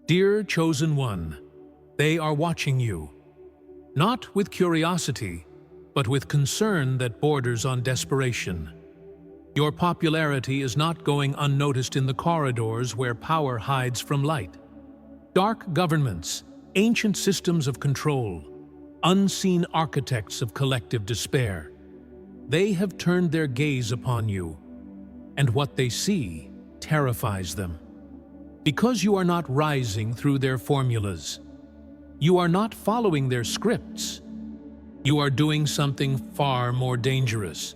Dear Chosen One, they are watching you, not with curiosity, but with concern that borders on desperation. Your popularity is not going unnoticed in the corridors where power hides from light. Dark governments, ancient systems of control, unseen architects of collective despair. They have turned their gaze upon you, and what they see terrifies them. Because you are not rising through their formulas, you are not following their scripts, you are doing something far more dangerous.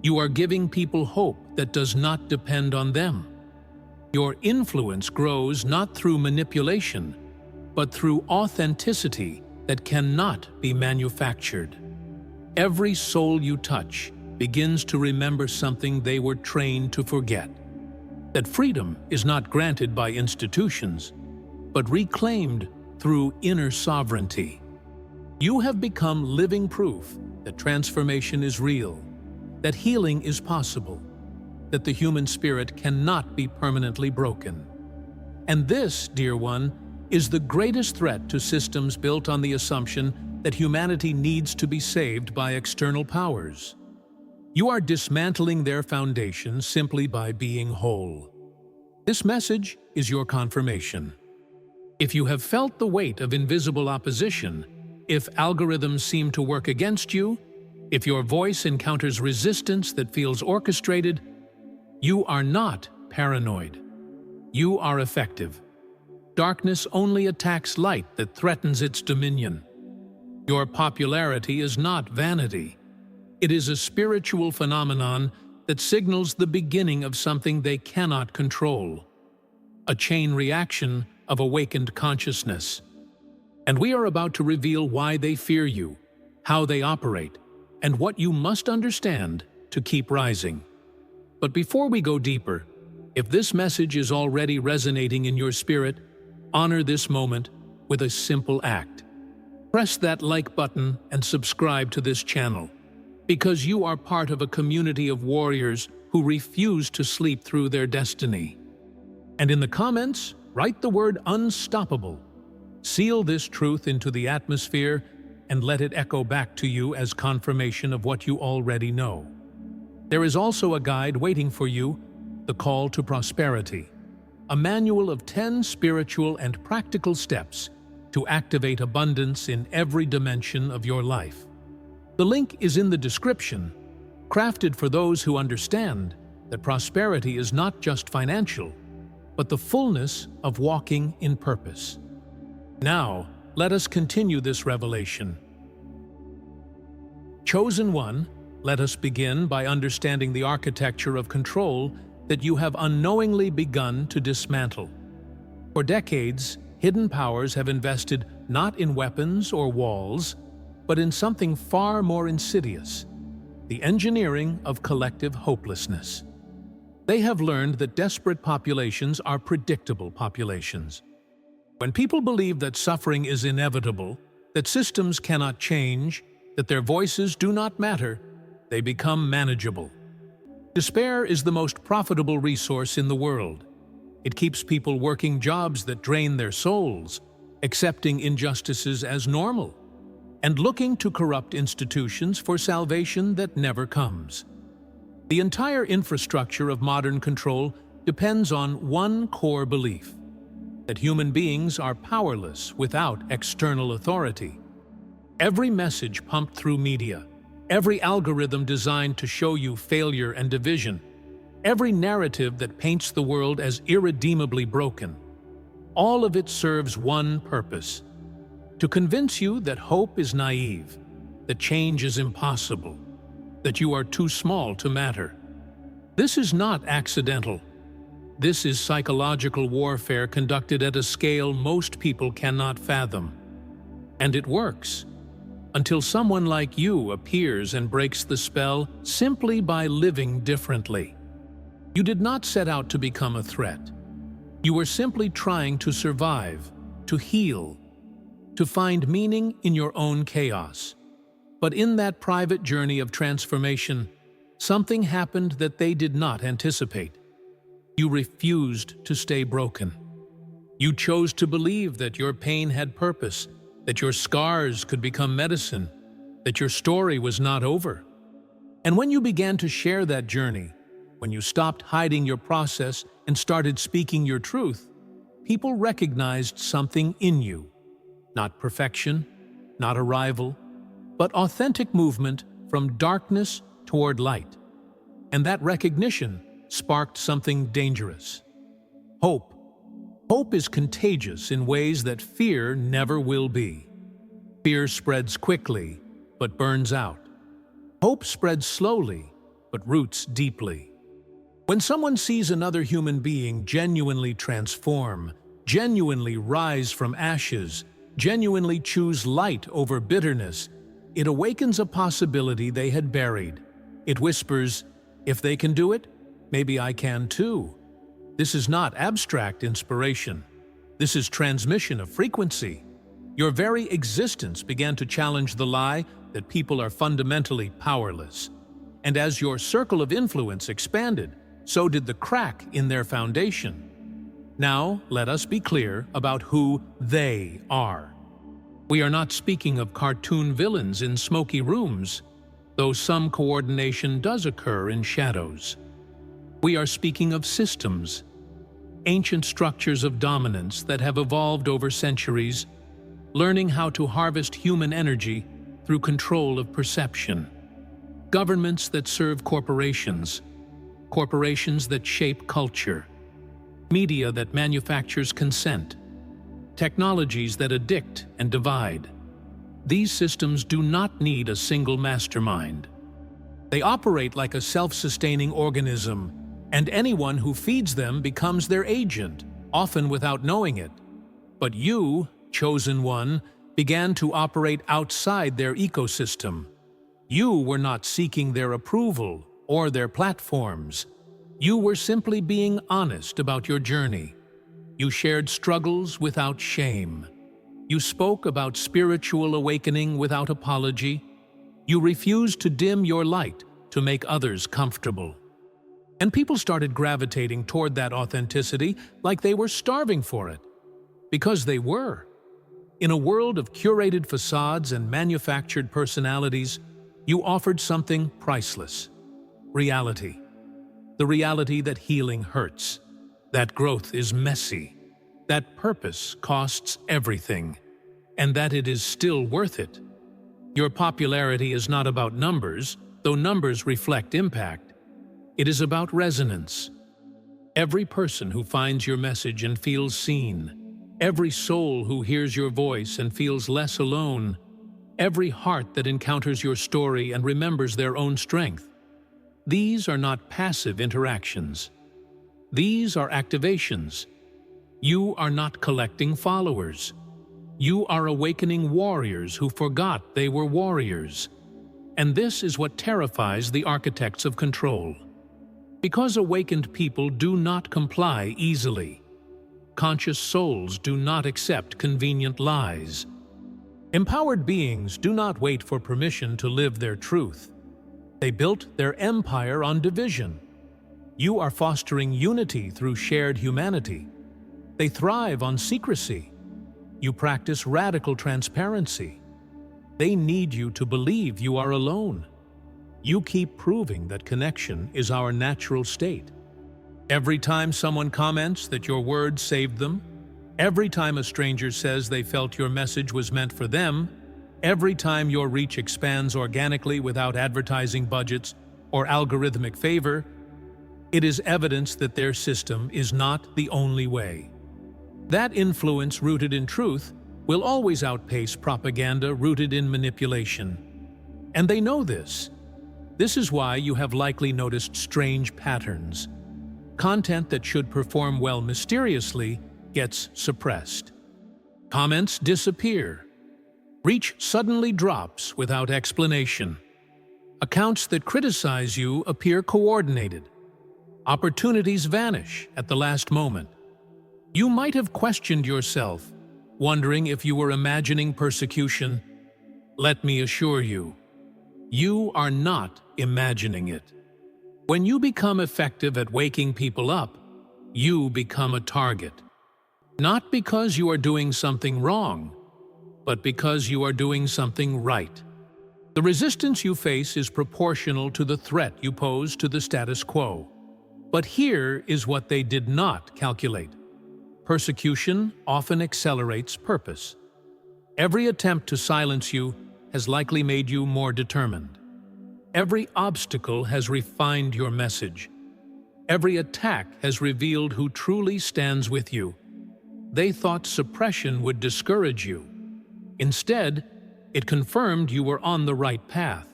You are giving people hope that does not depend on them. Your influence grows not through manipulation, but through authenticity that cannot be manufactured. Every soul you touch begins to remember something they were trained to forget: that freedom is not granted by institutions, but reclaimed through inner sovereignty. You have become living proof that transformation is real, that healing is possible, that the human spirit cannot be permanently broken. And this, dear one, is the greatest threat to systems built on the assumption that humanity needs to be saved by external powers. You are dismantling their foundation simply by being whole. This message is your confirmation. If you have felt the weight of invisible opposition, if algorithms seem to work against you, if your voice encounters resistance that feels orchestrated, you are not paranoid. You are effective. Darkness only attacks light that threatens its dominion. Your popularity is not vanity. It is a spiritual phenomenon that signals the beginning of something they cannot control, a chain reaction of awakened consciousness. And we are about to reveal why they fear you, how they operate, and what you must understand to keep rising. But before we go deeper, if this message is already resonating in your spirit, honor this moment with a simple act. Press that like button and subscribe to this channel, because you are part of a community of warriors who refuse to sleep through their destiny. And in the comments, write the word unstoppable. Seal this truth into the atmosphere and let it echo back to you as confirmation of what you already know. There is also a guide waiting for you, The Call to Prosperity, a manual of 10 spiritual and practical steps to activate abundance in every dimension of your life. The link is in the description, crafted for those who understand that prosperity is not just financial, but the fullness of walking in purpose. Now, let us continue this revelation. Chosen One, let us begin by understanding the architecture of control that you have unknowingly begun to dismantle. For decades, hidden powers have invested not in weapons or walls, but in something far more insidious: the engineering of collective hopelessness. They have learned that desperate populations are predictable populations. When people believe that suffering is inevitable, that systems cannot change, that their voices do not matter, they become manageable. Despair is the most profitable resource in the world. It keeps people working jobs that drain their souls, accepting injustices as normal, and looking to corrupt institutions for salvation that never comes. The entire infrastructure of modern control depends on one core belief: that human beings are powerless without external authority. Every message pumped through media, every algorithm designed to show you failure and division, every narrative that paints the world as irredeemably broken, all of it serves one purpose: to convince you that hope is naive, that change is impossible, that you are too small to matter. This is not accidental. This is psychological warfare conducted at a scale most people cannot fathom. And it works, until someone like you appears and breaks the spell simply by living differently. You did not set out to become a threat. You were simply trying to survive, to heal, to find meaning in your own chaos. But in that private journey of transformation, something happened that they did not anticipate. You refused to stay broken. You chose to believe that your pain had purpose, that your scars could become medicine, that your story was not over. And when you began to share that journey, when you stopped hiding your process and started speaking your truth, people recognized something in you. Not perfection, not arrival, but authentic movement from darkness toward light. And that recognition sparked something dangerous. Hope. Hope is contagious in ways that fear never will be. Fear spreads quickly, but burns out. Hope spreads slowly, but roots deeply. When someone sees another human being genuinely transform, genuinely rise from ashes, genuinely choose light over bitterness, it awakens a possibility they had buried. It whispers, if they can do it, maybe I can too. This is not abstract inspiration. This is transmission of frequency. Your very existence began to challenge the lie that people are fundamentally powerless. And as your circle of influence expanded, so did the crack in their foundation. Now, let us be clear about who they are. We are not speaking of cartoon villains in smoky rooms, though some coordination does occur in shadows. We are speaking of systems, ancient structures of dominance that have evolved over centuries, learning how to harvest human energy through control of perception. Governments that serve corporations, corporations that shape culture, media that manufactures consent, technologies that addict and divide. These systems do not need a single mastermind. They operate like a self-sustaining organism, and anyone who feeds them becomes their agent, often without knowing it. But you, chosen one, began to operate outside their ecosystem. You were not seeking their approval or their platforms. You were simply being honest about your journey. You shared struggles without shame. You spoke about spiritual awakening without apology. You refused to dim your light to make others comfortable. And people started gravitating toward that authenticity like they were starving for it. Because they were. In a world of curated facades and manufactured personalities, you offered something priceless. Reality. The reality that healing hurts, that growth is messy, that purpose costs everything, and that it is still worth it. Your popularity is not about numbers, though numbers reflect impact. It is about resonance. Every person who finds your message and feels seen, every soul who hears your voice and feels less alone, every heart that encounters your story and remembers their own strength. These are not passive interactions. These are activations. You are not collecting followers. You are awakening warriors who forgot they were warriors. And this is what terrifies the architects of control. Because awakened people do not comply easily. Conscious souls do not accept convenient lies. Empowered beings do not wait for permission to live their truth. They built their empire on division. You are fostering unity through shared humanity. They thrive on secrecy. You practice radical transparency. They need you to believe you are alone. You keep proving that connection is our natural state. Every time someone comments that your words saved them, every time a stranger says they felt your message was meant for them, every time your reach expands organically without advertising budgets or algorithmic favor, it is evidence that their system is not the only way. That influence rooted in truth will always outpace propaganda rooted in manipulation. And they know this. This is why you have likely noticed strange patterns. Content that should perform well mysteriously gets suppressed. Comments disappear. Reach suddenly drops without explanation. Accounts that criticize you appear coordinated. Opportunities vanish at the last moment. You might have questioned yourself, wondering if you were imagining persecution. Let me assure you, you are not imagining it. When you become effective at waking people up, you become a target. Not because you are doing something wrong, but because you are doing something right. The resistance you face is proportional to the threat you pose to the status quo. But here is what they did not calculate. Persecution often accelerates purpose. Every attempt to silence you has likely made you more determined. Every obstacle has refined your message. Every attack has revealed who truly stands with you. They thought suppression would discourage you. Instead, it confirmed you were on the right path.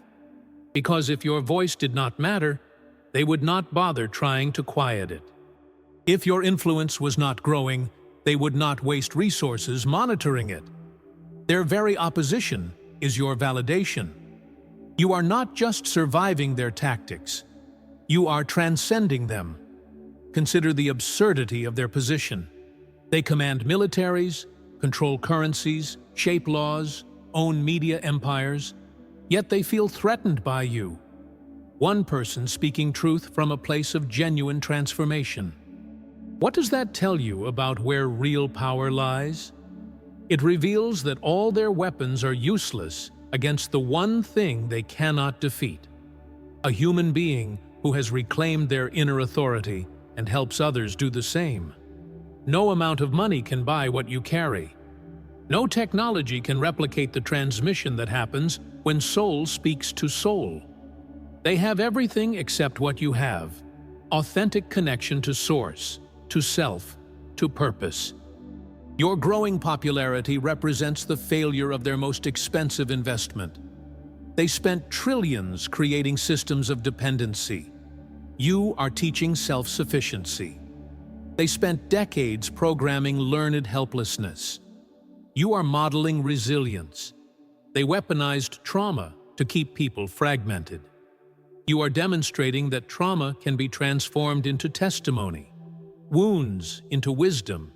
Because if your voice did not matter, they would not bother trying to quiet it. If your influence was not growing, they would not waste resources monitoring it. Their very opposition is your validation. You are not just surviving their tactics. You are transcending them. Consider the absurdity of their position. They command militaries, control currencies, shape laws, own media empires, yet they feel threatened by you. One person speaking truth from a place of genuine transformation. What does that tell you about where real power lies? It reveals that all their weapons are useless against the one thing they cannot defeat: a human being who has reclaimed their inner authority and helps others do the same. No amount of money can buy what you carry. No technology can replicate the transmission that happens when soul speaks to soul. They have everything except what you have: authentic connection to source, to self, to purpose. Your growing popularity represents the failure of their most expensive investment. They spent trillions creating systems of dependency. You are teaching self-sufficiency. They spent decades programming learned helplessness. You are modeling resilience. They weaponized trauma to keep people fragmented. You are demonstrating that trauma can be transformed into testimony, wounds into wisdom,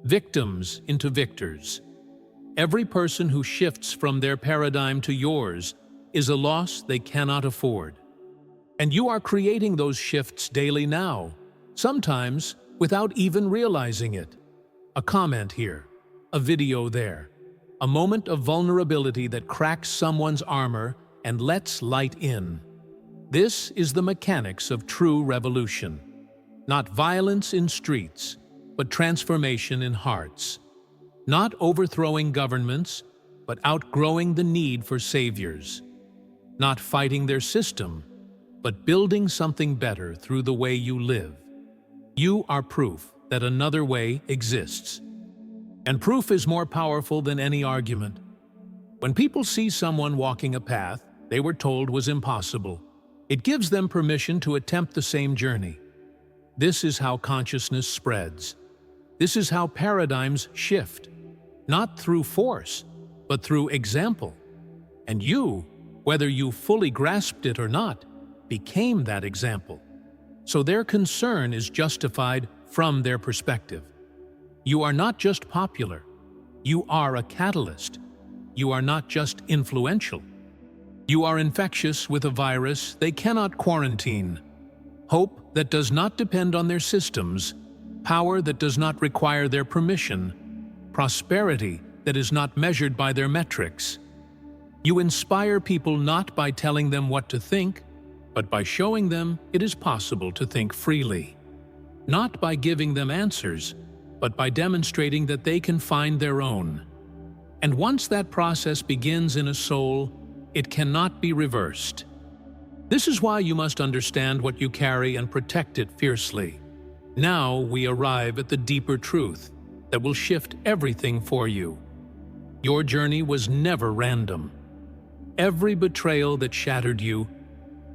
victims into victors. Every person who shifts from their paradigm to yours is a loss they cannot afford. And you are creating those shifts daily now, sometimes without even realizing it. A comment here, a video there, a moment of vulnerability that cracks someone's armor and lets light in. This is the mechanics of true revolution. Not violence in streets, but transformation in hearts. Not overthrowing governments, but outgrowing the need for saviors. Not fighting their system, but building something better through the way you live. You are proof that another way exists. And proof is more powerful than any argument. When people see someone walking a path they were told was impossible, it gives them permission to attempt the same journey. This is how consciousness spreads. This is how paradigms shift, not through force, but through example. And you, whether you fully grasped it or not, became that example. So their concern is justified from their perspective. You are not just popular. You are a catalyst. You are not just influential. You are infectious with a virus they cannot quarantine. Hope that does not depend on their systems, power that does not require their permission, prosperity that is not measured by their metrics. You inspire people not by telling them what to think, but by showing them it is possible to think freely. Not by giving them answers, but by demonstrating that they can find their own. And once that process begins in a soul, it cannot be reversed. This is why you must understand what you carry and protect it fiercely. Now we arrive at the deeper truth that will shift everything for you. Your journey was never random. Every betrayal that shattered you,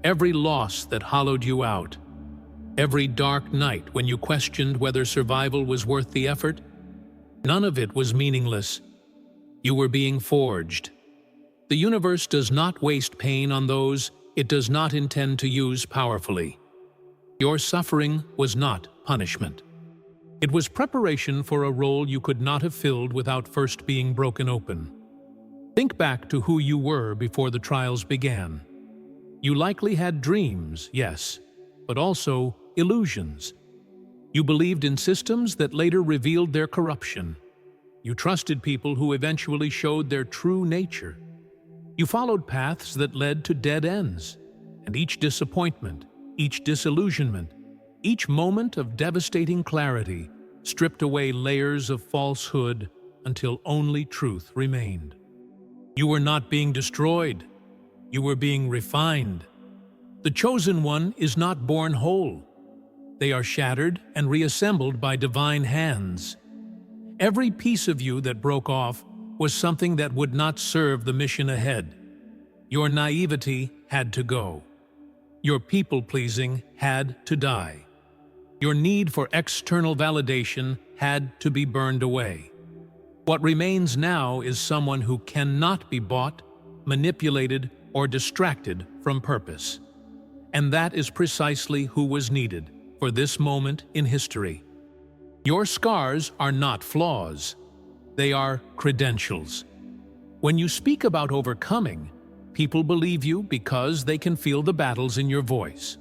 every loss that hollowed you out, every dark night when you questioned whether survival was worth the effort, none of it was meaningless. You were being forged. The universe does not waste pain on those it does not intend to use powerfully. Your suffering was not punishment. It was preparation for a role you could not have filled without first being broken open. Think back to who you were before the trials began. You likely had dreams, yes, but also illusions. You believed in systems that later revealed their corruption. You trusted people who eventually showed their true nature. You followed paths that led to dead ends, and each disappointment, each disillusionment, each moment of devastating clarity stripped away layers of falsehood until only truth remained. You were not being destroyed. You were being refined. The chosen one is not born whole. They are shattered and reassembled by divine hands. Every piece of you that broke off was something that would not serve the mission ahead. Your naivety had to go. Your people-pleasing had to die. Your need for external validation had to be burned away. What remains now is someone who cannot be bought, manipulated, or distracted from purpose. And that is precisely who was needed for this moment in history. Your scars are not flaws. They are credentials. When you speak about overcoming, people believe you because they can feel the battles in your voice.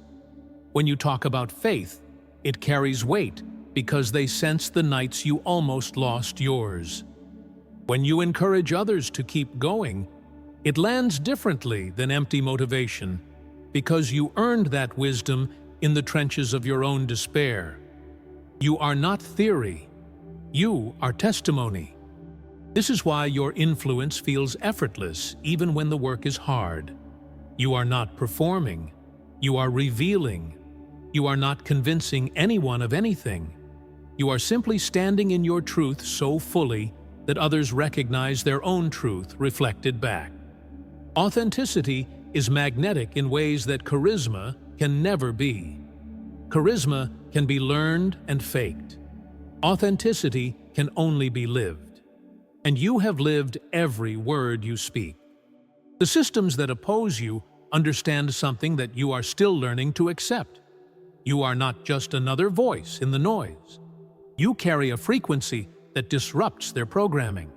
When you talk about faith, it carries weight because they sense the nights you almost lost yours. When you encourage others to keep going, it lands differently than empty motivation because you earned that wisdom in the trenches of your own despair. You are not theory. You are testimony. This is why your influence feels effortless even when the work is hard. You are not performing. You are revealing. You are not convincing anyone of anything. You are simply standing in your truth so fully that others recognize their own truth reflected back. Authenticity is magnetic in ways that charisma can never be. Charisma can be learned and faked. Authenticity can only be lived. And you have lived every word you speak. The systems that oppose you understand something that you are still learning to accept. You are not just another voice in the noise. You carry a frequency that disrupts their programming.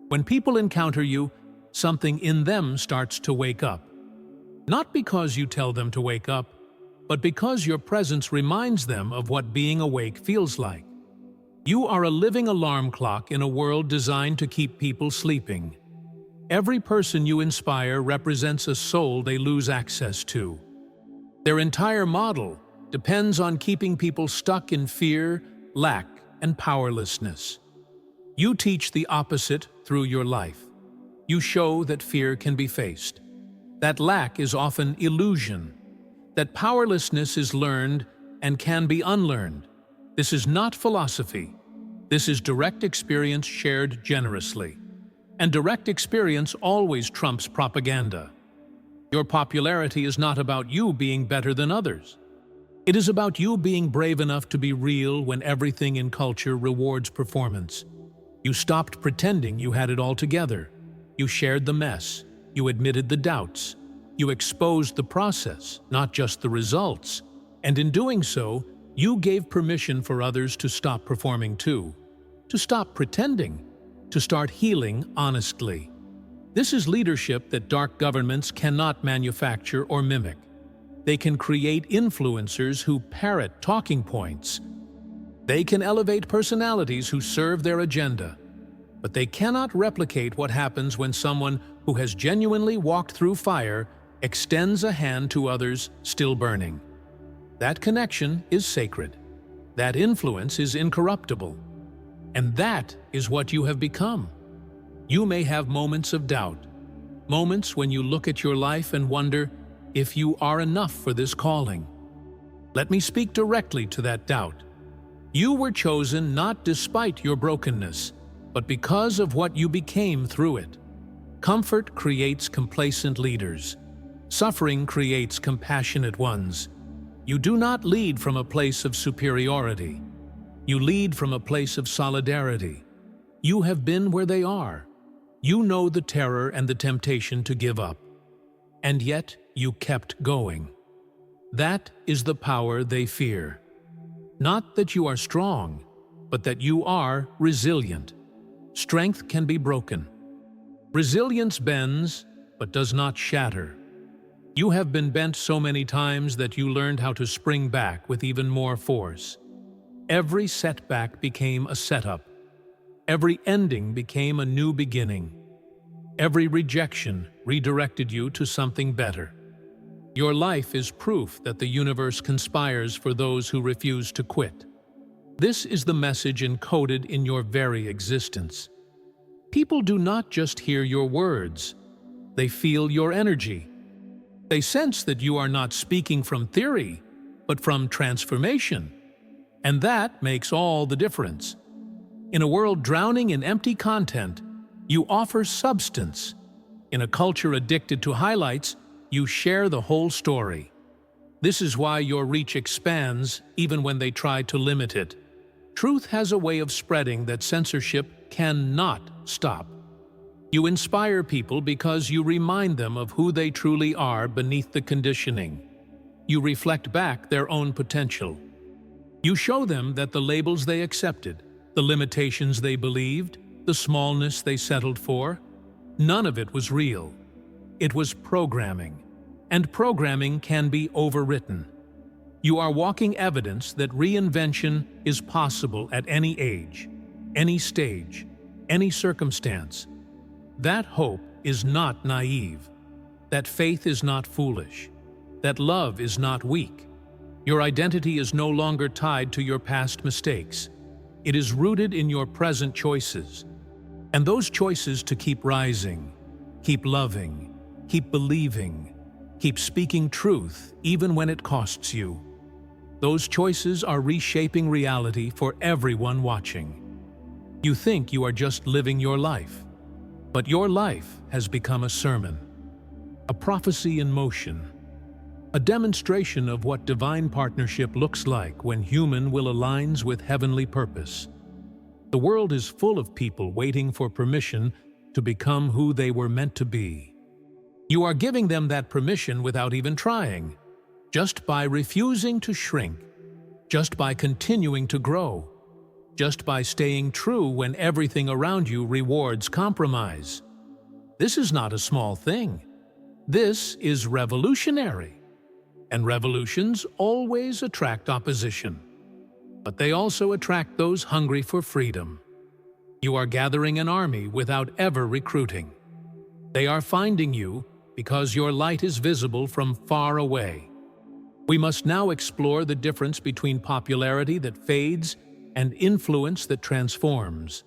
When people encounter you, something in them starts to wake up. Not because you tell them to wake up, but because your presence reminds them of what being awake feels like. You are a living alarm clock in a world designed to keep people sleeping. Every person you inspire represents a soul they lose access to. Their entire model depends on keeping people stuck in fear, lack, and powerlessness. You teach the opposite through your life. You show that fear can be faced, that lack is often illusion, that powerlessness is learned and can be unlearned. This is not philosophy. This is direct experience shared generously. And direct experience always trumps propaganda. Your popularity is not about you being better than others. It is about you being brave enough to be real when everything in culture rewards performance. You stopped pretending you had it all together. You shared the mess. You admitted the doubts. You exposed the process, not just the results. And in doing so, you gave permission for others to stop performing too, to stop pretending, to start healing honestly. This is leadership that dark governments cannot manufacture or mimic. They can create influencers who parrot talking points. They can elevate personalities who serve their agenda. But they cannot replicate what happens when someone who has genuinely walked through fire extends a hand to others still burning. That connection is sacred. That influence is incorruptible. And that is what you have become. You may have moments of doubt, moments when you look at your life and wonder if you are enough for this calling. Let me speak directly to that doubt. You were chosen not despite your brokenness, but because of what you became through it. Comfort creates complacent leaders. Suffering creates compassionate ones. You do not lead from a place of superiority. You lead from a place of solidarity. You have been where they are. You know the terror and the temptation to give up. And yet you kept going. That is the power they fear. Not that you are strong, but that you are resilient. Strength can be broken. Resilience bends, but does not shatter. You have been bent so many times that you learned how to spring back with even more force. Every setback became a setup. Every ending became a new beginning. Every rejection redirected you to something better. Your life is proof that the universe conspires for those who refuse to quit. This is the message encoded in your very existence. People do not just hear your words, they feel your energy. They sense that you are not speaking from theory, but from transformation. And that makes all the difference. In a world drowning in empty content, you offer substance. In a culture addicted to highlights, you share the whole story. This is why your reach expands even when they try to limit it. Truth has a way of spreading that censorship cannot stop. You inspire people because you remind them of who they truly are beneath the conditioning. You reflect back their own potential. You show them that the labels they accepted, the limitations they believed, the smallness they settled for, none of it was real. It was programming, and programming can be overwritten. You are walking evidence that reinvention is possible at any age, any stage, any circumstance. That hope is not naive. That faith is not foolish. That love is not weak. Your identity is no longer tied to your past mistakes. It is rooted in your present choices. And those choices to keep rising, keep loving, keep believing, keep speaking truth even when it costs you. Those choices are reshaping reality for everyone watching. You think you are just living your life, but your life has become a sermon, a prophecy in motion, a demonstration of what divine partnership looks like when human will aligns with heavenly purpose. The world is full of people waiting for permission to become who they were meant to be. You are giving them that permission without even trying, just by refusing to shrink, just by continuing to grow, just by staying true when everything around you rewards compromise. This is not a small thing. This is revolutionary. And revolutions always attract opposition. But they also attract those hungry for freedom. You are gathering an army without ever recruiting. They are finding you because your light is visible from far away. We must now explore the difference between popularity that fades and influence that transforms.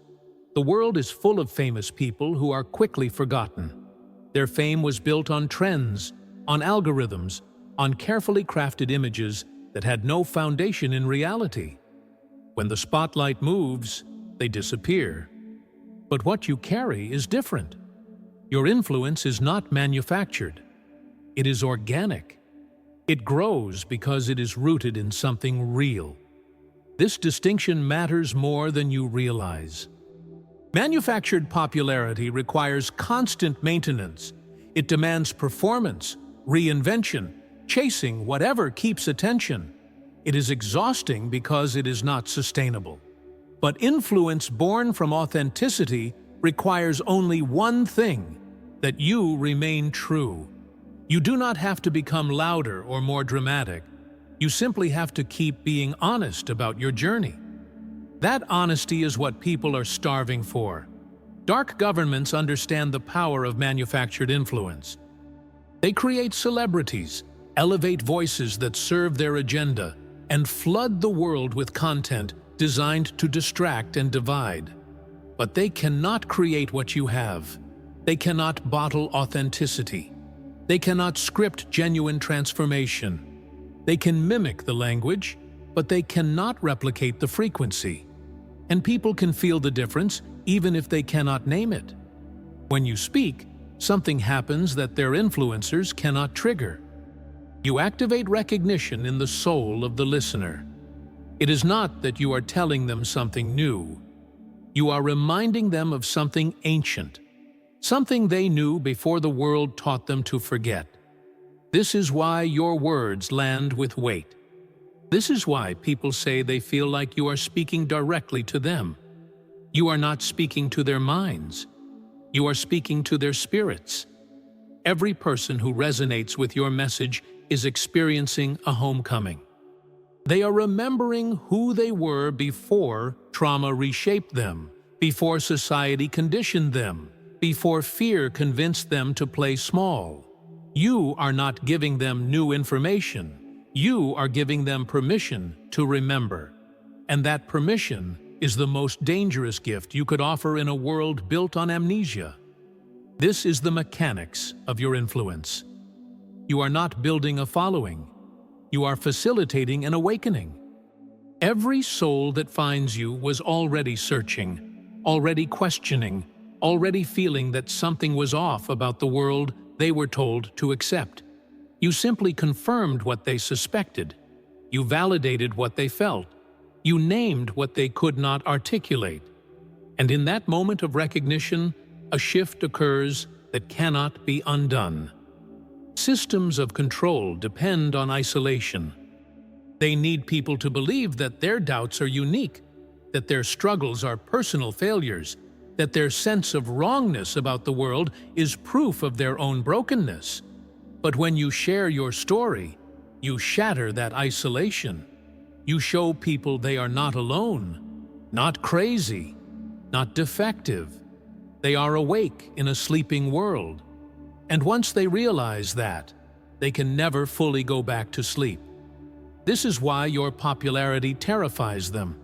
The world is full of famous people who are quickly forgotten. Their fame was built on trends, on algorithms, on carefully crafted images that had no foundation in reality. When the spotlight moves, they disappear. But what you carry is different. Your influence is not manufactured. It is organic. It grows because it is rooted in something real. This distinction matters more than you realize. Manufactured popularity requires constant maintenance. It demands performance, reinvention, chasing whatever keeps attention. It is exhausting because it is not sustainable. But influence born from authenticity requires only one thing: that you remain true. You do not have to become louder or more dramatic. You simply have to keep being honest about your journey. That honesty is what people are starving for. Dark governments understand the power of manufactured influence. They create celebrities, elevate voices that serve their agenda, and flood the world with content designed to distract and divide. But they cannot create what you have. They cannot bottle authenticity. They cannot script genuine transformation. They can mimic the language, but they cannot replicate the frequency. And people can feel the difference even if they cannot name it. When you speak, something happens that their influencers cannot trigger. You activate recognition in the soul of the listener. It is not that you are telling them something new. You are reminding them of something ancient, something they knew before the world taught them to forget. This is why your words land with weight. This is why people say they feel like you are speaking directly to them. You are not speaking to their minds. You are speaking to their spirits. Every person who resonates with your message is experiencing a homecoming. They are remembering who they were before trauma reshaped them, before society conditioned them, before fear convinced them to play small. You are not giving them new information. You are giving them permission to remember. And that permission is the most dangerous gift you could offer in a world built on amnesia. This is the mechanics of your influence. You are not building a following. You are facilitating an awakening. Every soul that finds you was already searching, already questioning, already feeling that something was off about the world they were told to accept. You simply confirmed what they suspected. You validated what they felt. You named what they could not articulate. And in that moment of recognition, a shift occurs that cannot be undone. Systems of control depend on isolation. They need people to believe that their doubts are unique, that their struggles are personal failures, that their sense of wrongness about the world is proof of their own brokenness. But when you share your story, you shatter that isolation. You show people they are not alone, not crazy, not defective. They are awake in a sleeping world. And once they realize that, they can never fully go back to sleep. This is why your popularity terrifies them.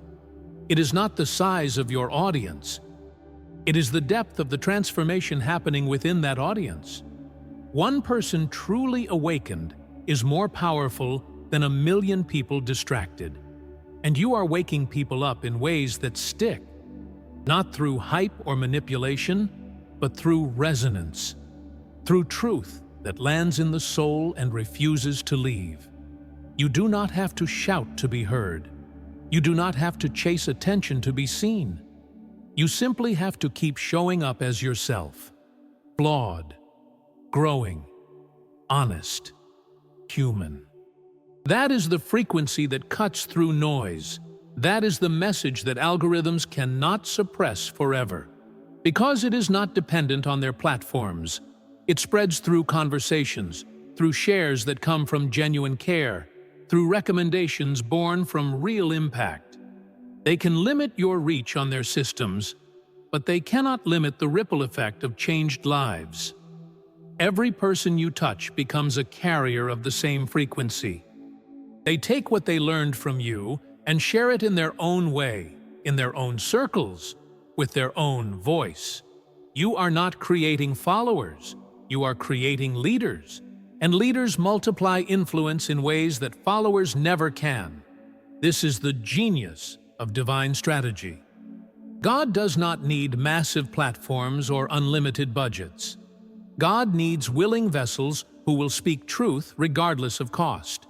It is not the size of your audience. It is the depth of the transformation happening within that audience. One person truly awakened is more powerful than 1 million people distracted. And you are waking people up in ways that stick, not through hype or manipulation, but through resonance, through truth that lands in the soul and refuses to leave. You do not have to shout to be heard. You do not have to chase attention to be seen. You simply have to keep showing up as yourself, flawed, growing, honest, human. That is the frequency that cuts through noise. That is the message that algorithms cannot suppress forever. Because it is not dependent on their platforms, it spreads through conversations, through shares that come from genuine care, through recommendations born from real impact. They can limit your reach on their systems, but they cannot limit the ripple effect of changed lives. Every person you touch becomes a carrier of the same frequency. They take what they learned from you and share it in their own way, in their own circles, with their own voice. You are not creating followers, you are creating leaders, and leaders multiply influence in ways that followers never can. This is the genius of divine strategy. God does not need massive platforms or unlimited budgets. God needs willing vessels who will speak truth regardless of cost.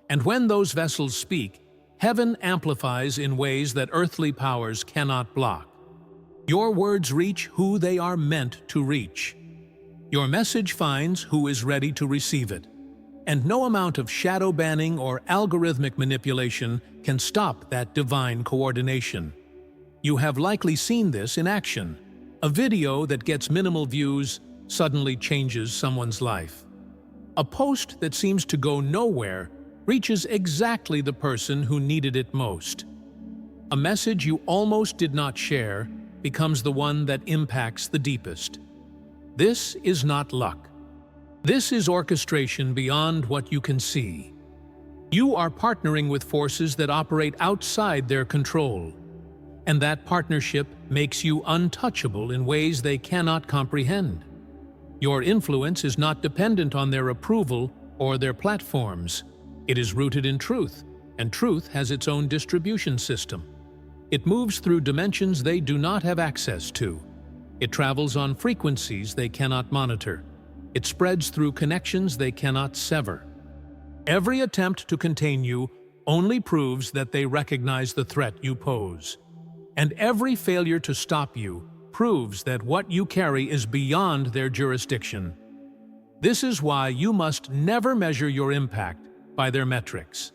And when those vessels speak, heaven amplifies in ways that earthly powers cannot block. Your words reach who they are meant to reach. Your message finds who is ready to receive it. And no amount of shadow banning or algorithmic manipulation can stop that divine coordination. You have likely seen this in action. A video that gets minimal views suddenly changes someone's life. A post that seems to go nowhere reaches exactly the person who needed it most. A message you almost did not share becomes the one that impacts the deepest. This is not luck. This is orchestration beyond what you can see. You are partnering with forces that operate outside their control, and that partnership makes you untouchable in ways they cannot comprehend. Your influence is not dependent on their approval or their platforms. It is rooted in truth, and truth has its own distribution system. It moves through dimensions they do not have access to. It travels on frequencies they cannot monitor. It spreads through connections they cannot sever. Every attempt to contain you only proves that they recognize the threat you pose. And every failure to stop you proves that what you carry is beyond their jurisdiction. This is why you must never measure your impact by their metrics.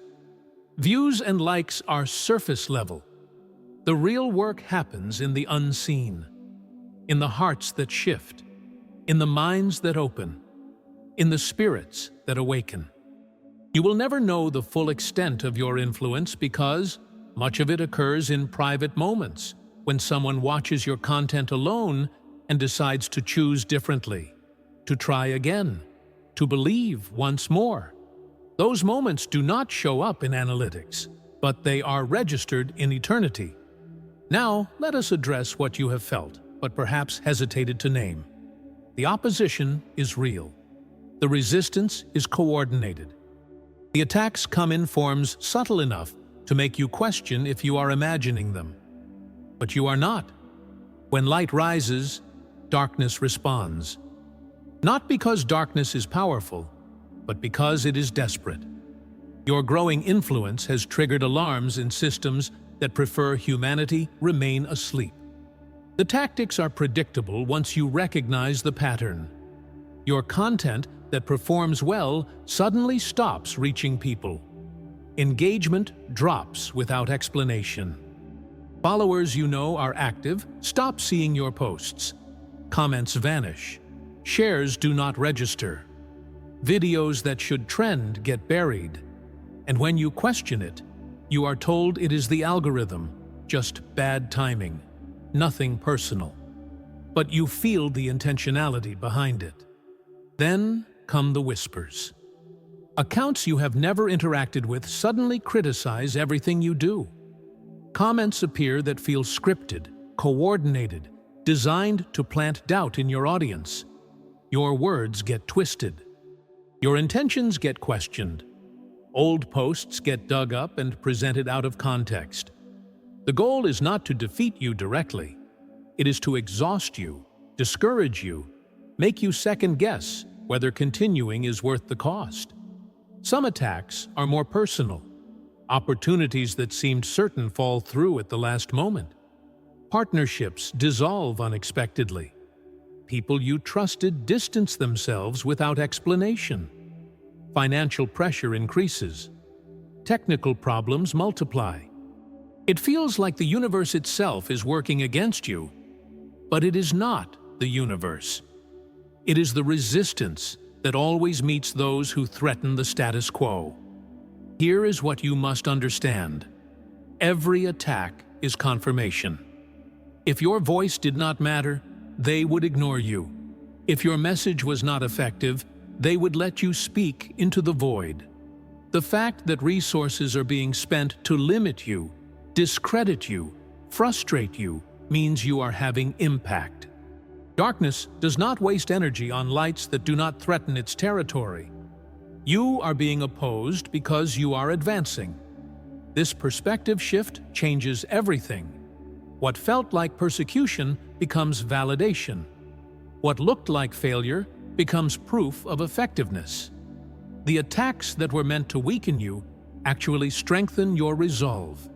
Views and likes are surface level. The real work happens in the unseen, in the hearts that shift, in the minds that open, in the spirits that awaken. You will never know the full extent of your influence because much of it occurs in private moments, when someone watches your content alone and decides to choose differently, to try again, to believe once more. Those moments do not show up in analytics, but they are registered in eternity. Now, let us address what you have felt, but perhaps hesitated to name. The opposition is real. The resistance is coordinated. The attacks come in forms subtle enough to make you question if you are imagining them. But you are not. When light rises, darkness responds. Not because darkness is powerful, but because it is desperate. Your growing influence has triggered alarms in systems that prefer humanity remain asleep. The tactics are predictable once you recognize the pattern. Your content that performs well suddenly stops reaching people. Engagement drops without explanation. Followers you know are active stop seeing your posts. Comments vanish. Shares do not register. Videos that should trend get buried. And when you question it, you are told it is the algorithm, just bad timing, nothing personal. But you feel the intentionality behind it. Then come the whispers. Accounts you have never interacted with suddenly criticize everything you do. Comments appear that feel scripted, coordinated, designed to plant doubt in your audience. Your words get twisted. Your intentions get questioned. Old posts get dug up and presented out of context. The goal is not to defeat you directly. It is to exhaust you, discourage you, make you second-guess whether continuing is worth the cost. Some attacks are more personal. Opportunities that seemed certain fall through at the last moment. Partnerships dissolve unexpectedly. People you trusted distance themselves without explanation. Financial pressure increases. Technical problems multiply. It feels like the universe itself is working against you, but it is not the universe. It is the resistance that always meets those who threaten the status quo. Here is what you must understand. Every attack is confirmation. If your voice did not matter, they would ignore you. If your message was not effective, they would let you speak into the void. The fact that resources are being spent to limit you, discredit you, frustrate you, means you are having impact. Darkness does not waste energy on lights that do not threaten its territory. You are being opposed because you are advancing. This perspective shift changes everything. What felt like persecution becomes validation. What looked like failure becomes proof of effectiveness. The attacks that were meant to weaken you actually strengthen your resolve.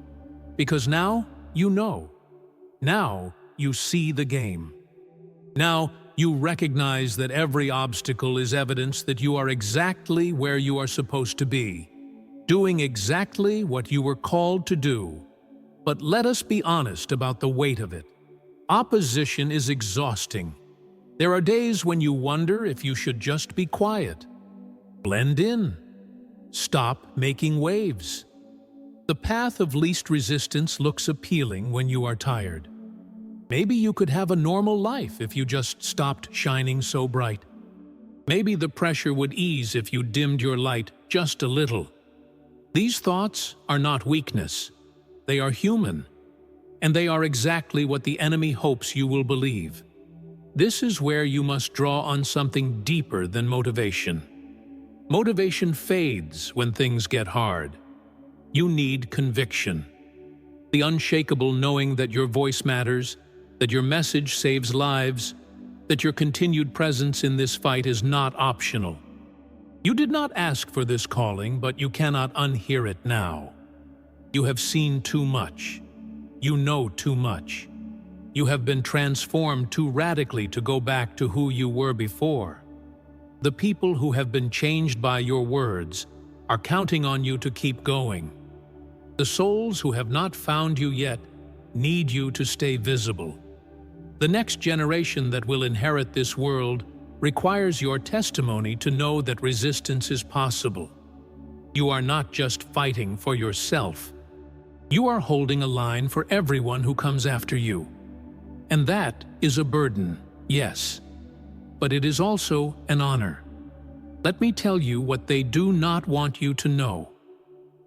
Because now you know. Now you see the game. Now you recognize that every obstacle is evidence that you are exactly where you are supposed to be, doing exactly what you were called to do. But let us be honest about the weight of it. Opposition is exhausting. There are days when you wonder if you should just be quiet. Blend in. Stop making waves. The path of least resistance looks appealing when you are tired. Maybe you could have a normal life if you just stopped shining so bright. Maybe the pressure would ease if you dimmed your light just a little. These thoughts are not weakness. They are human. And they are exactly what the enemy hopes you will believe. This is where you must draw on something deeper than motivation. Motivation fades when things get hard. You need conviction. The unshakable knowing that your voice matters, that your message saves lives, that your continued presence in this fight is not optional. You did not ask for this calling, but you cannot unhear it now. You have seen too much. You know too much. You have been transformed too radically to go back to who you were before. The people who have been changed by your words are counting on you to keep going. The souls who have not found you yet need you to stay visible. The next generation that will inherit this world requires your testimony to know that resistance is possible. You are not just fighting for yourself. You are holding a line for everyone who comes after you. And that is a burden, yes. But it is also an honor. Let me tell you what they do not want you to know.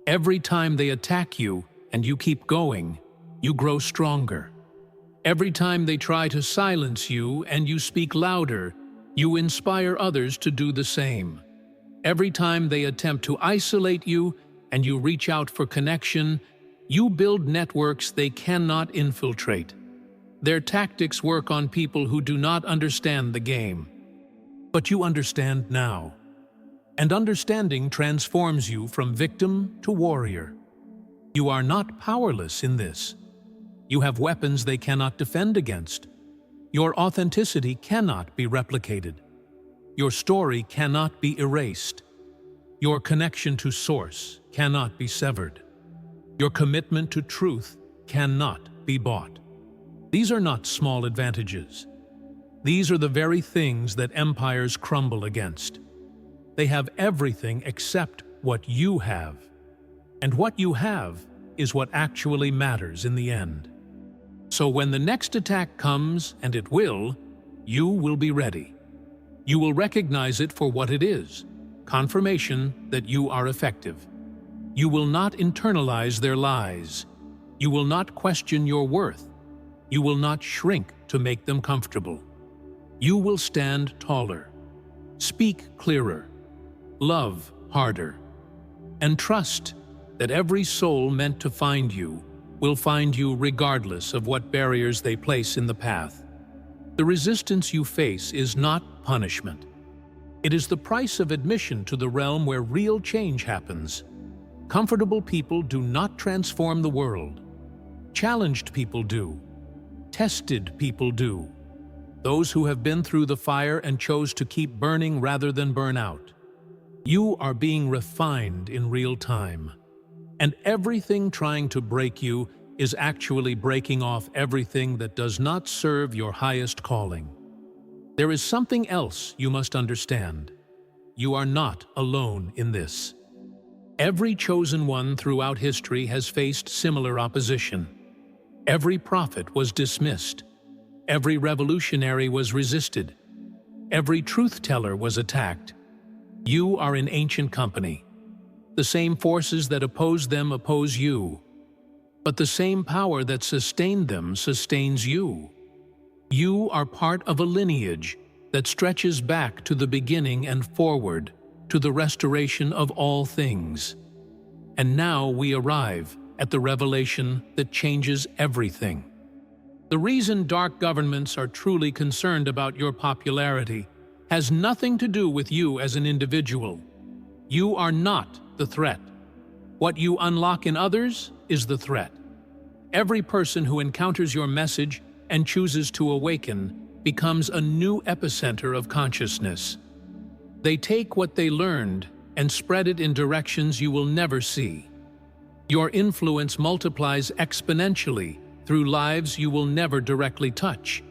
Every time they attack you and you keep going, you grow stronger. Every time they try to silence you and you speak louder, you inspire others to do the same. Every time they attempt to isolate you and you reach out for connection, you build networks they cannot infiltrate. Their tactics work on people who do not understand the game. But you understand now. And understanding transforms you from victim to warrior. You are not powerless in this. You have weapons they cannot defend against. Your authenticity cannot be replicated. Your story cannot be erased. Your connection to Source cannot be severed. Your commitment to truth cannot be bought. These are not small advantages. These are the very things that empires crumble against. They have everything except what you have. And what you have is what actually matters in the end. So when the next attack comes, and it will, you will be ready. You will recognize it for what it is, confirmation that you are effective. You will not internalize their lies. You will not question your worth. You will not shrink to make them comfortable. You will stand taller, speak clearer, love harder, and trust that every soul meant to find you will find you regardless of what barriers they place in the path. The resistance you face is not punishment. It is the price of admission to the realm where real change happens. Comfortable people do not transform the world. Challenged people do. Tested people do. Those who have been through the fire and chose to keep burning rather than burn out. You are being refined in real time. And everything trying to break you is actually breaking off everything that does not serve your highest calling. There is something else you must understand. You are not alone in this. Every chosen one throughout history has faced similar opposition. Every prophet was dismissed. Every revolutionary was resisted. Every truth-teller was attacked. You are in ancient company. The same forces that oppose them oppose you. But the same power that sustained them sustains you. You are part of a lineage that stretches back to the beginning and forward to the restoration of all things. And now we arrive at the revelation that changes everything. The reason dark governments are truly concerned about your popularity has nothing to do with you as an individual. You are not the threat. What you unlock in others is the threat. Every person who encounters your message and chooses to awaken becomes a new epicenter of consciousness. They take what they learned and spread it in directions you will never see. Your influence multiplies exponentially through lives you will never directly touch.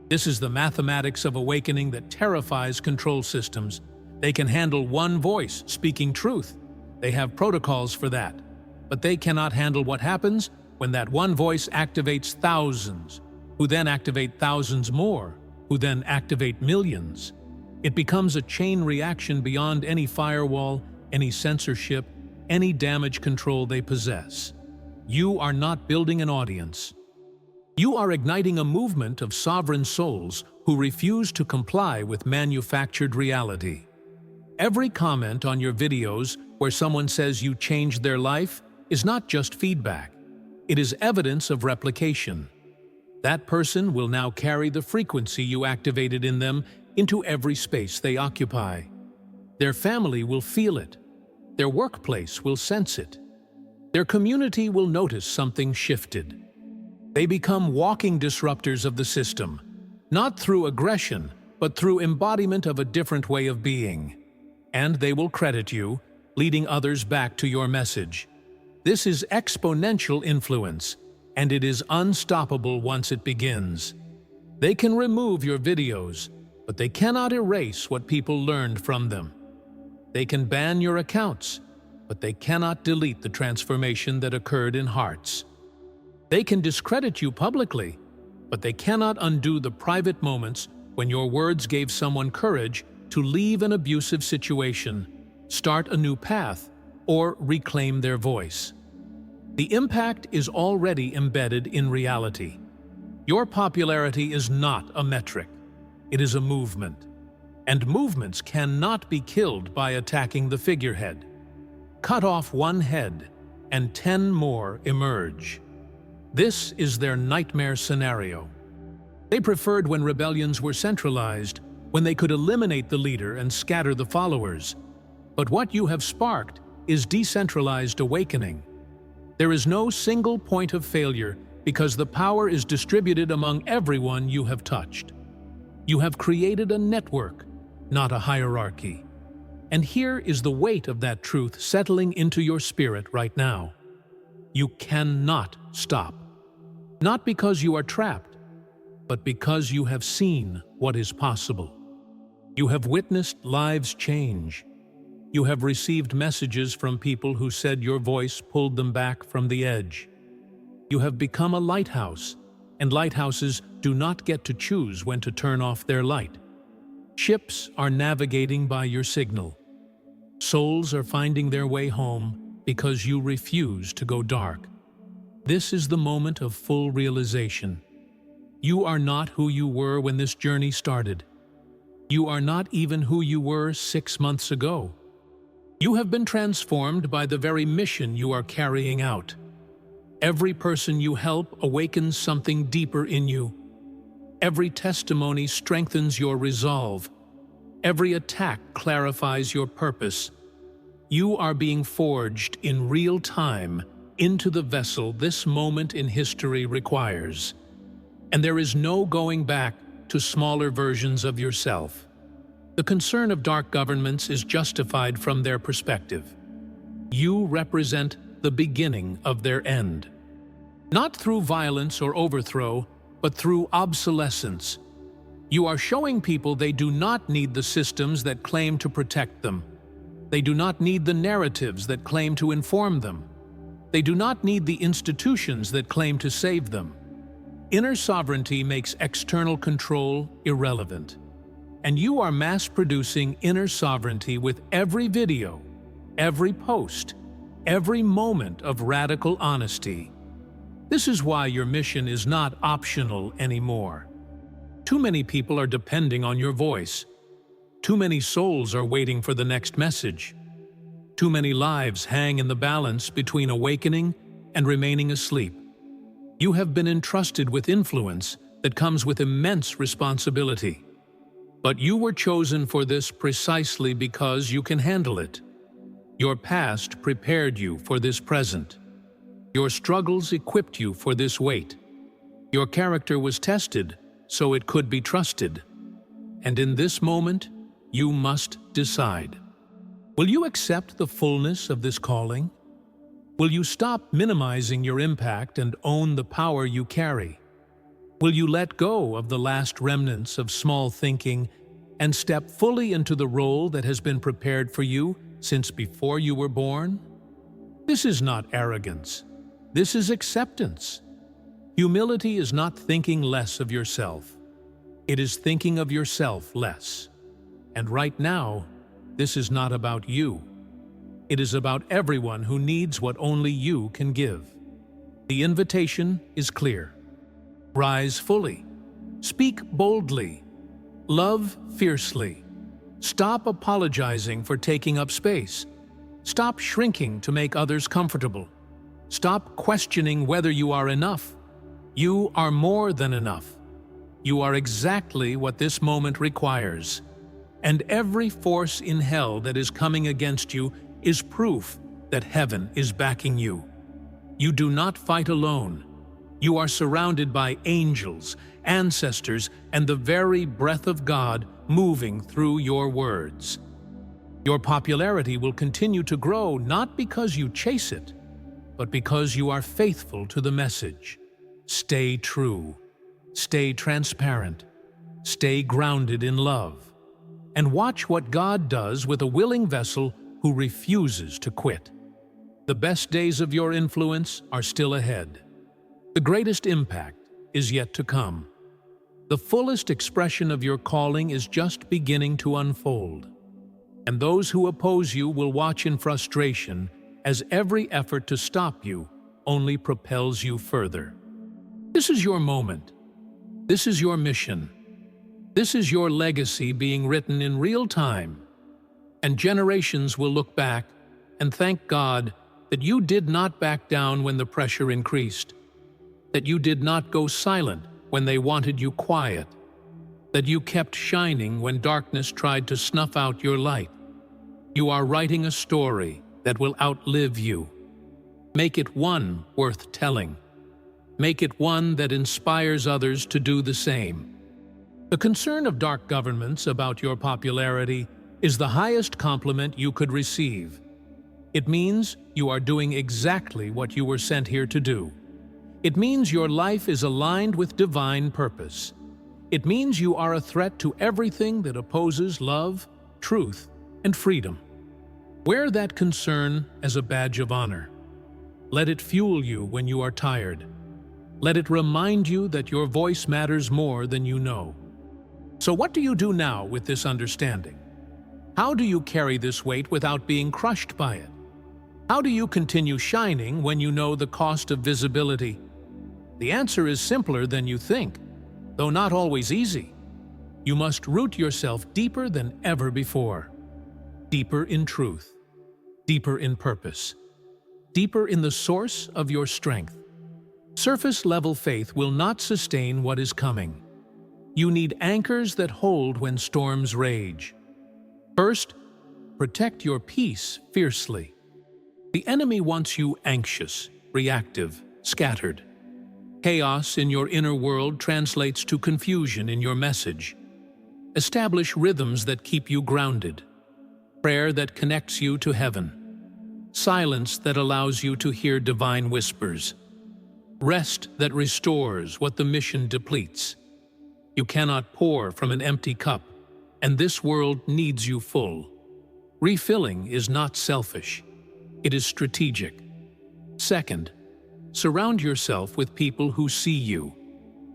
This is the mathematics of awakening that terrifies control systems. They can handle one voice speaking truth. They have protocols for that. But they cannot handle what happens when that one voice activates thousands, who then activate thousands more, who then activate millions. It becomes a chain reaction beyond any firewall, any censorship, any damage control they possess. You are not building an audience. You are igniting a movement of sovereign souls who refuse to comply with manufactured reality. Every comment on your videos where someone says you changed their life is not just feedback. It is evidence of replication. That person will now carry the frequency you activated in them into every space they occupy. Their family will feel it. Their workplace will sense it. Their community will notice something shifted. They become walking disruptors of the system, not through aggression, but through embodiment of a different way of being. And they will credit you, leading others back to your message. This is exponential influence, and it is unstoppable once it begins. They can remove your videos, but they cannot erase what people learned from them. They can ban your accounts, but they cannot delete the transformation that occurred in hearts. They can discredit you publicly, but they cannot undo the private moments when your words gave someone courage to leave an abusive situation, start a new path, or reclaim their voice. The impact is already embedded in reality. Your popularity is not a metric. It is a movement. And movements cannot be killed by attacking the figurehead. Cut off one head, and 10 more emerge. This is their nightmare scenario. They preferred when rebellions were centralized, when they could eliminate the leader and scatter the followers. But what you have sparked is decentralized awakening. There is no single point of failure because the power is distributed among everyone you have touched. You have created a network, not a hierarchy. And here is the weight of that truth settling into your spirit right now. You cannot stop. Not because you are trapped, but because you have seen what is possible. You have witnessed lives change. You have received messages from people who said your voice pulled them back from the edge. You have become a lighthouse, and lighthouses do not get to choose when to turn off their light. Ships are navigating by your signal. Souls are finding their way home because you refuse to go dark. This is the moment of full realization. You are not who you were when this journey started. You are not even who you were 6 months ago. You have been transformed by the very mission you are carrying out. Every person you help awakens something deeper in you. Every testimony strengthens your resolve. Every attack clarifies your purpose. You are being forged in real time into the vessel this moment in history requires. And there is no going back to smaller versions of yourself. The concern of dark governments is justified from their perspective. You represent the beginning of their end. Not through violence or overthrow, but through obsolescence. You are showing people they do not need the systems that claim to protect them. They do not need the narratives that claim to inform them. They do not need the institutions that claim to save them. Inner sovereignty makes external control irrelevant. And you are mass-producing inner sovereignty with every video, every post, every moment of radical honesty. This is why your mission is not optional anymore. Too many people are depending on your voice. Too many souls are waiting for the next message. Too many lives hang in the balance between awakening and remaining asleep. You have been entrusted with influence that comes with immense responsibility. But you were chosen for this precisely because you can handle it. Your past prepared you for this present. Your struggles equipped you for this weight. Your character was tested so it could be trusted. And in this moment, you must decide. Will you accept the fullness of this calling? Will you stop minimizing your impact and own the power you carry? Will you let go of the last remnants of small thinking and step fully into the role that has been prepared for you since before you were born? This is not arrogance. This is acceptance. Humility is not thinking less of yourself. It is thinking of yourself less. And right now, this is not about you. It is about everyone who needs what only you can give. The invitation is clear. Rise fully. Speak boldly. Love fiercely. Stop apologizing for taking up space. Stop shrinking to make others comfortable. Stop questioning whether you are enough. You are more than enough. You are exactly what this moment requires. And every force in hell that is coming against you is proof that heaven is backing you. You do not fight alone. You are surrounded by angels, ancestors, and the very breath of God moving through your words. Your popularity will continue to grow not because you chase it, but because you are faithful to the message. Stay true. Stay transparent. Stay grounded in love. And watch what God does with a willing vessel who refuses to quit. The best days of your influence are still ahead. The greatest impact is yet to come. The fullest expression of your calling is just beginning to unfold. And those who oppose you will watch in frustration as every effort to stop you only propels you further. This is your moment. This is your mission. This is your legacy being written in real time. And generations will look back and thank God that you did not back down when the pressure increased, that you did not go silent when they wanted you quiet, that you kept shining when darkness tried to snuff out your light. You are writing a story that will outlive you. Make it one worth telling. Make it one that inspires others to do the same. The concern of dark governments about your popularity is the highest compliment you could receive. It means you are doing exactly what you were sent here to do. It means your life is aligned with divine purpose. It means you are a threat to everything that opposes love, truth, and freedom. Wear that concern as a badge of honor. Let it fuel you when you are tired. Let it remind you that your voice matters more than you know. So what do you do now with this understanding? How do you carry this weight without being crushed by it? How do you continue shining when you know the cost of visibility? The answer is simpler than you think, though not always easy. You must root yourself deeper than ever before. Deeper in truth, deeper in purpose, deeper in the source of your strength. Surface-level faith will not sustain what is coming. You need anchors that hold when storms rage. First, protect your peace fiercely. The enemy wants you anxious, reactive, scattered. Chaos in your inner world translates to confusion in your message. Establish rhythms that keep you grounded. Prayer that connects you to heaven. Silence that allows you to hear divine whispers. Rest that restores what the mission depletes. You cannot pour from an empty cup, and this world needs you full. Refilling is not selfish. It is strategic. Second, surround yourself with people who see you,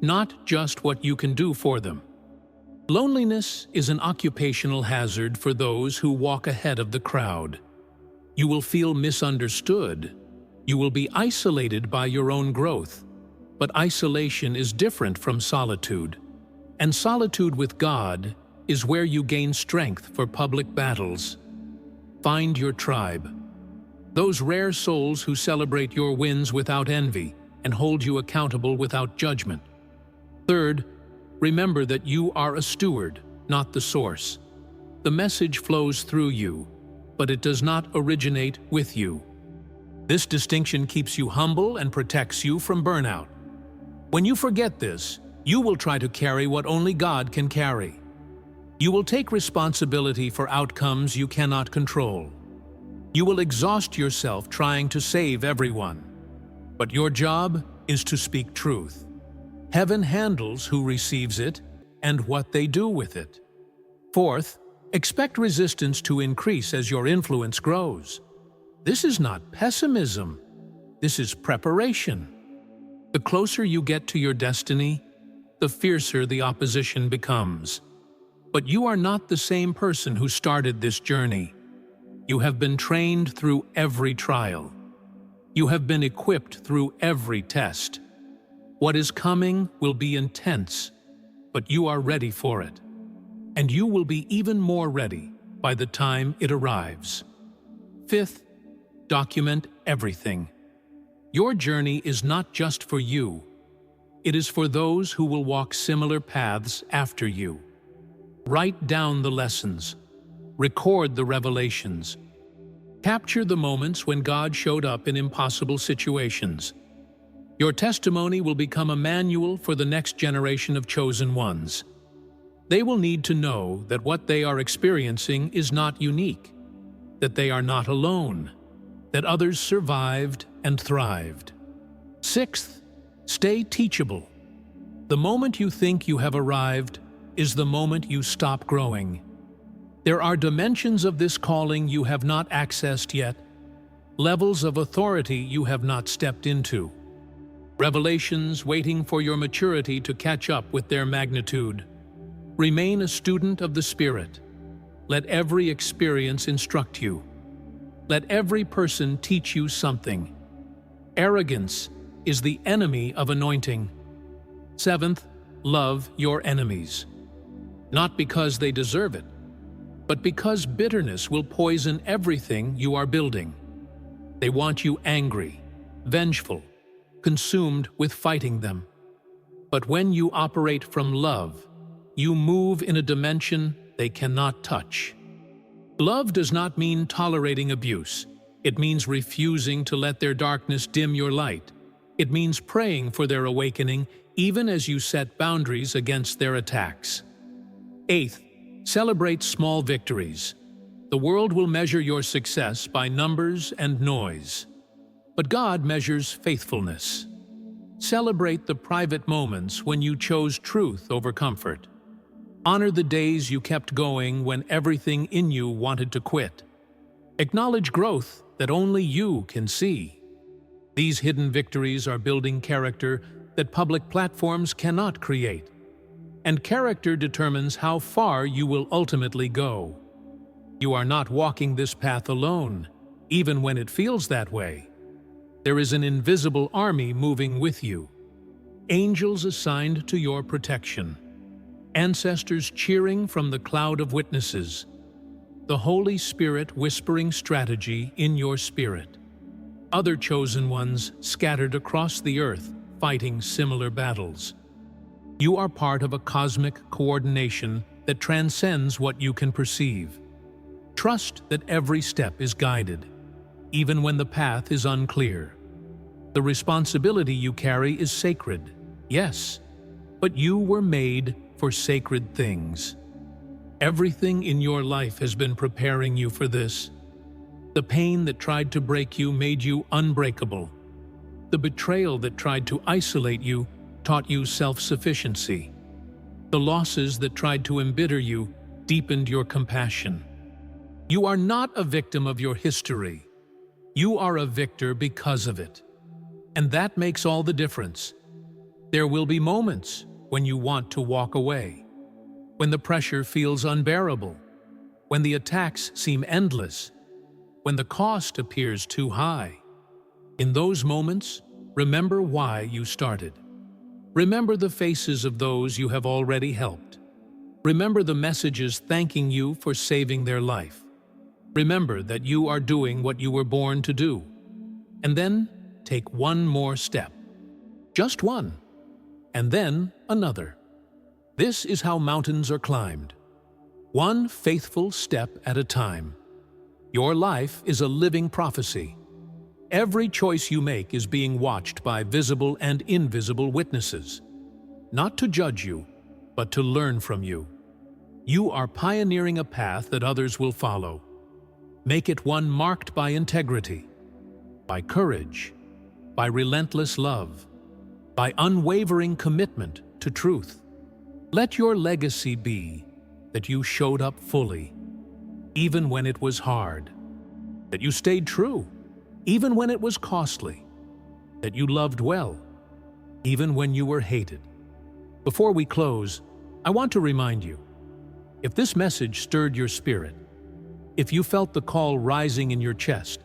not just what you can do for them. Loneliness is an occupational hazard for those who walk ahead of the crowd. You will feel misunderstood. You will be isolated by your own growth. But isolation is different from solitude. And solitude with God is where you gain strength for public battles. Find your tribe. Those rare souls who celebrate your wins without envy and hold you accountable without judgment. Third, remember that you are a steward, not the source. The message flows through you, but it does not originate with you. This distinction keeps you humble and protects you from burnout. When you forget this, you will try to carry what only God can carry. You will take responsibility for outcomes you cannot control. You will exhaust yourself trying to save everyone. But your job is to speak truth. Heaven handles who receives it and what they do with it. Fourth, expect resistance to increase as your influence grows. This is not pessimism. This is preparation. The closer you get to your destiny, the fiercer the opposition becomes. But you are not the same person who started this journey. You have been trained through every trial. You have been equipped through every test. What is coming will be intense, but you are ready for it. And you will be even more ready by the time it arrives. Fifth, document everything. Your journey is not just for you. It is for those who will walk similar paths after you. Write down the lessons. Record the revelations. Capture the moments when God showed up in impossible situations. Your testimony will become a manual for the next generation of chosen ones. They will need to know that what they are experiencing is not unique, that they are not alone, that others survived and thrived. Sixth, stay teachable. The moment you think you have arrived is the moment you stop growing. There are dimensions of this calling you have not accessed yet. levels of authority you have not stepped into, revelations waiting for your maturity to catch up with their magnitude. Remain a student of the Spirit. Let every experience instruct you. Let every person teach you something. Arrogance is the enemy of anointing. Seventh, love your enemies. Not because they deserve it, but because bitterness will poison everything you are building. They want you angry, vengeful, consumed with fighting them. But when you operate from love, you move in a dimension they cannot touch. Love does not mean tolerating abuse. It means refusing to let their darkness dim your light. It means praying for their awakening even as you set boundaries against their attacks. Eighth, celebrate small victories. The world will measure your success by numbers and noise, but God measures faithfulness. Celebrate the private moments when you chose truth over comfort. Honor the days you kept going when everything in you wanted to quit. Acknowledge growth that only you can see. These hidden victories are building character that public platforms cannot create. And character determines how far you will ultimately go. You are not walking this path alone, even when it feels that way. There is an invisible army moving with you. Angels assigned to your protection. Ancestors cheering from the cloud of witnesses. The Holy Spirit whispering strategy in your spirit. Other chosen ones scattered across the earth fighting similar battles. You are part of a cosmic coordination that transcends what you can perceive. Trust that every step is guided, even when the path is unclear. The responsibility you carry is sacred, yes, but you were made for sacred things. Everything in your life has been preparing you for this. The pain that tried to break you made you unbreakable. The betrayal that tried to isolate you taught you self-sufficiency. The losses that tried to embitter you deepened your compassion. You are not a victim of your history. You are a victor because of it. And that makes all the difference. There will be moments when you want to walk away, when the pressure feels unbearable, when the attacks seem endless, when the cost appears too high. In those moments, remember why you started. Remember the faces of those you have already helped. Remember the messages thanking you for saving their life. Remember that you are doing what you were born to do. And then take one more step. Just one. And then another. This is how mountains are climbed. One faithful step at a time. Your life is a living prophecy. Every choice you make is being watched by visible and invisible witnesses. Not to judge you, but to learn from you. You are pioneering a path that others will follow. Make it one marked by integrity, by courage, by relentless love, by unwavering commitment to truth. Let your legacy be that you showed up fully, even when it was hard, that you stayed true, even when it was costly, that you loved well, even when you were hated. Before we close, I want to remind you, if this message stirred your spirit, if you felt the call rising in your chest,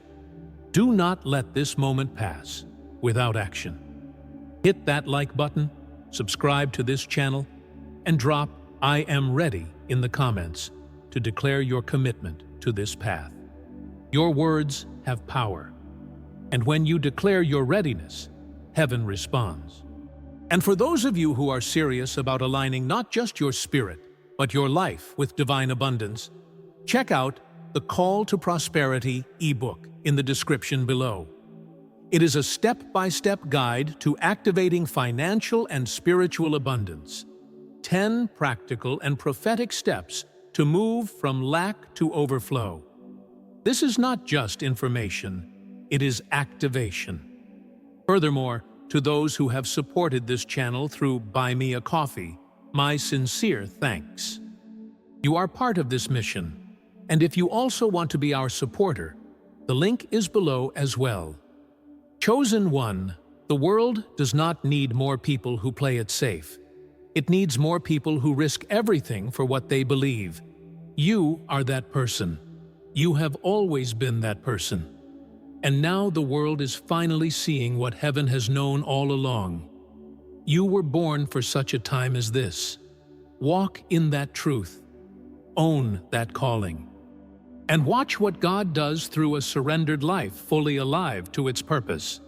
do not let this moment pass without action. Hit that like button, subscribe to this channel, and drop "I am ready" in the comments to declare your commitment to this path. Your words have power, and when you declare your readiness, heaven responds. And for those of you who are serious about aligning not just your spirit, but your life with divine abundance, check out the Call to Prosperity ebook in the description below. It is a step-by-step guide to activating financial and spiritual abundance. 10 practical and prophetic steps to move from lack to overflow. This is not just information, it is activation. Furthermore, to those who have supported this channel through Buy Me a Coffee, my sincere thanks. You are part of this mission, and if you also want to be our supporter, The link is below as well. Chosen one, the world does not need more people who play it safe. It needs more people who risk everything for what they believe. You are that person. You have always been that person. And now the world is finally seeing what heaven has known all along. You were born for such a time as this. Walk in that truth. Own that calling. And watch what God does through a surrendered life fully alive to its purpose.